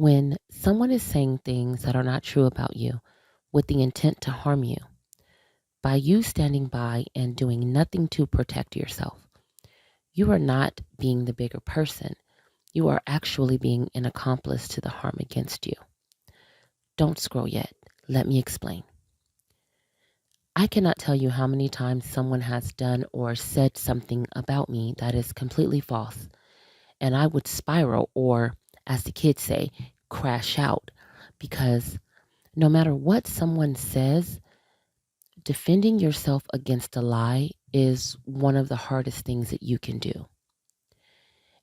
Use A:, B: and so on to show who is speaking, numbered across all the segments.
A: When someone is saying things that are not true about you with the intent to harm you, by you standing by and doing nothing to protect yourself, you are not being the bigger person. You are actually being an accomplice to the harm against you. Don't scroll yet. Let me explain. I cannot tell you how many times someone has done or said something about me that is completely false, and I would spiral or, as the kids say, crash out because no matter what someone says, defending yourself against a lie is one of the hardest things that you can do.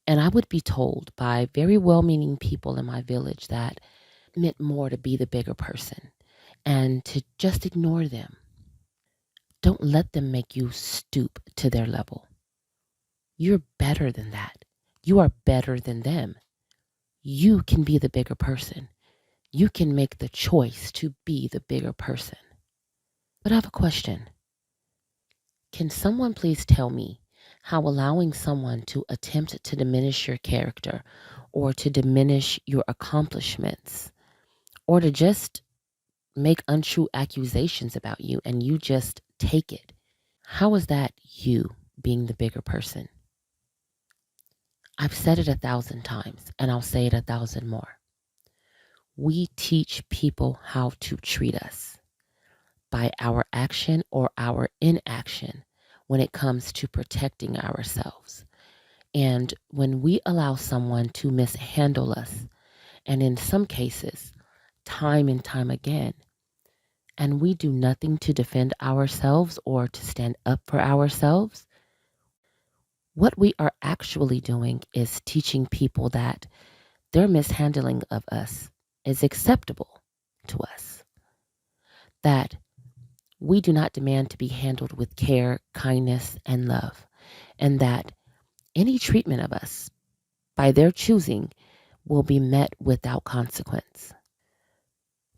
A: And I would be told by very well meaning people in my village that it meant more to be the bigger person and to just ignore them. Don't let them make you stoop to their level. You're better than that. You are better than them. You can be the bigger person. You can make the choice to be the bigger person. But I have a question. Can someone please tell me how allowing someone to attempt to diminish your character or to diminish your accomplishments or to just make untrue accusations about you and you just take it? How is that you being the bigger person? I've said it 1,000 times and I'll say it 1,000 more. We teach people how to treat us by our action or our inaction when it comes to protecting ourselves. And when we allow someone to mishandle us, and in some cases, time and time again, and we do nothing to defend ourselves or to stand up for ourselves, what we are actually doing is teaching people that their mishandling of us is acceptable to us, that we do not demand to be handled with care, kindness, and love, and that any treatment of us by their choosing will be met without consequence.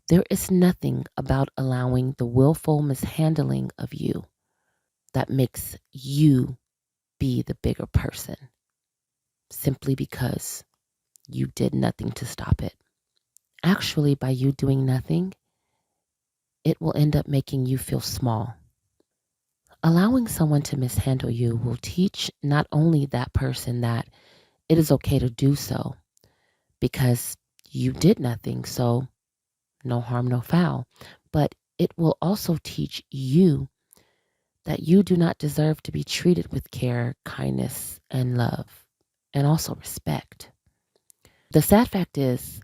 A: There is nothing about allowing the willful mishandling of you that makes you be the bigger person simply because you did nothing to stop it. Actually, by you doing nothing, it will end up making you feel small. Allowing someone to mishandle you will teach not only that person that it is okay to do so because you did nothing, so no harm, no foul, but it will also teach you that you do not deserve to be treated with care, kindness, and love, and also respect. The sad fact is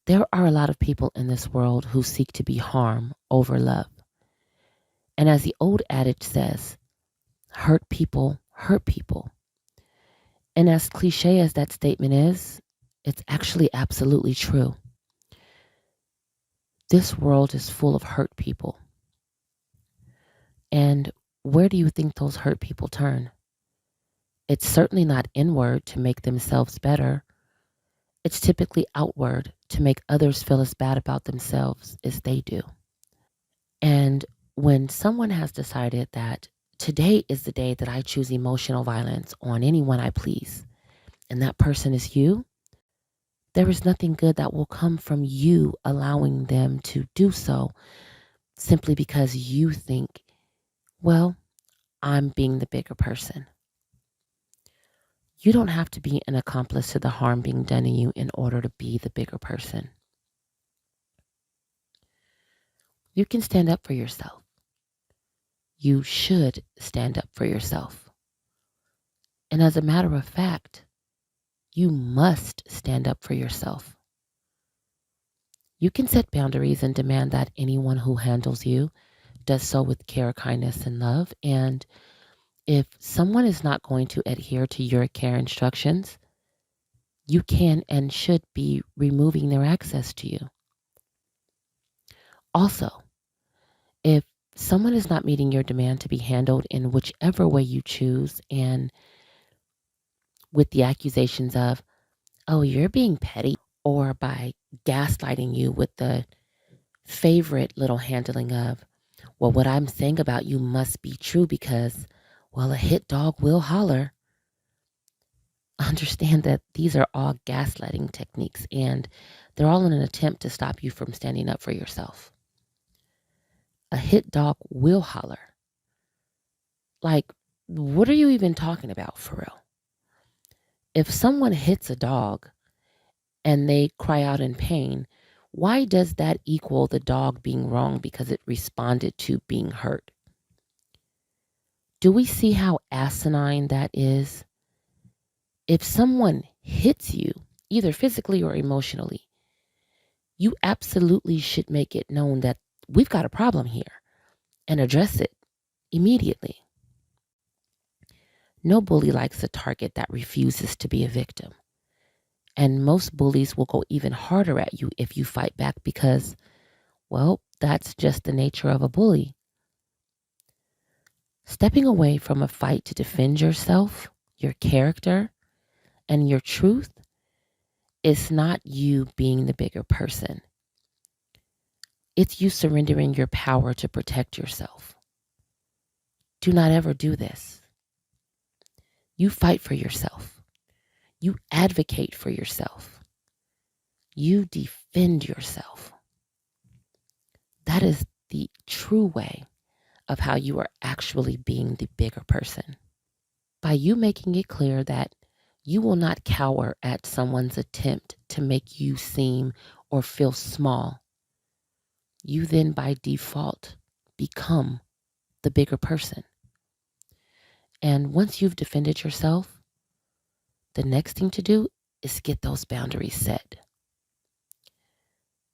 A: there are a lot of people in this world who seek to be harm over love. And as the old adage says, hurt people hurt people. And as cliche as that statement is, it's actually absolutely true. This world is full of hurt people. And where do you think those hurt people turn? It's certainly not inward to make themselves better. It's typically outward to make others feel as bad about themselves as they do. And when someone has decided that today is the day that I choose emotional violence on anyone I please, and that person is you, there is nothing good that will come from you allowing them to do so simply because you think, well, I'm being the bigger person. You don't have to be an accomplice to the harm being done to you in order to be the bigger person. You can stand up for yourself. You should stand up for yourself. And as a matter of fact, you must stand up for yourself. You can set boundaries and demand that anyone who handles you does so with care, kindness, and love. And if someone is not going to adhere to your care instructions, you can and should be removing their access to you. Also, if someone is not meeting your demand to be handled in whichever way you choose and with the accusations of, oh, you're being petty, or by gaslighting you with the favorite little handling of, well, what I'm saying about you must be true because, well, a hit dog will holler. Understand that these are all gaslighting techniques and they're all in an attempt to stop you from standing up for yourself. A hit dog will holler. Like, what are you even talking about for real? If someone hits a dog and they cry out in pain, why does that equal the dog being wrong because it responded to being hurt? Do we see how asinine that is? If someone hits you, either physically or emotionally, you absolutely should make it known that we've got a problem here and address it immediately. No bully likes a target that refuses to be a victim. And most bullies will go even harder at you if you fight back because, well, that's just the nature of a bully. Stepping away from a fight to defend yourself, your character, and your truth is not you being the bigger person. It's you surrendering your power to protect yourself. Do not ever do this. You fight for yourself. You advocate for yourself. You defend yourself. That is the true way of how you are actually being the bigger person. By you making it clear that you will not cower at someone's attempt to make you seem or feel small, you then by default become the bigger person. And once you've defended yourself, the next thing to do is get those boundaries set.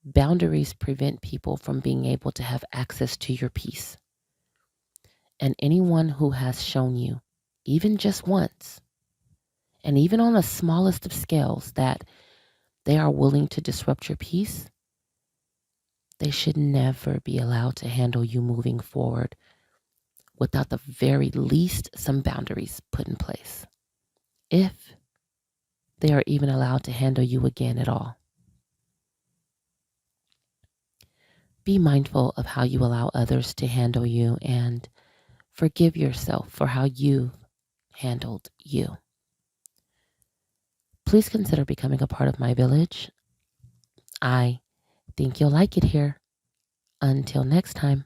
A: Boundaries prevent people from being able to have access to your peace. And anyone who has shown you, even just once, and even on the smallest of scales, that they are willing to disrupt your peace, they should never be allowed to handle you moving forward without the very least some boundaries put in place, if they are even allowed to handle you again at all. Be mindful of how you allow others to handle you and forgive yourself for how you've handled you. Please consider becoming a part of my village. I think you'll like it here. Until next time.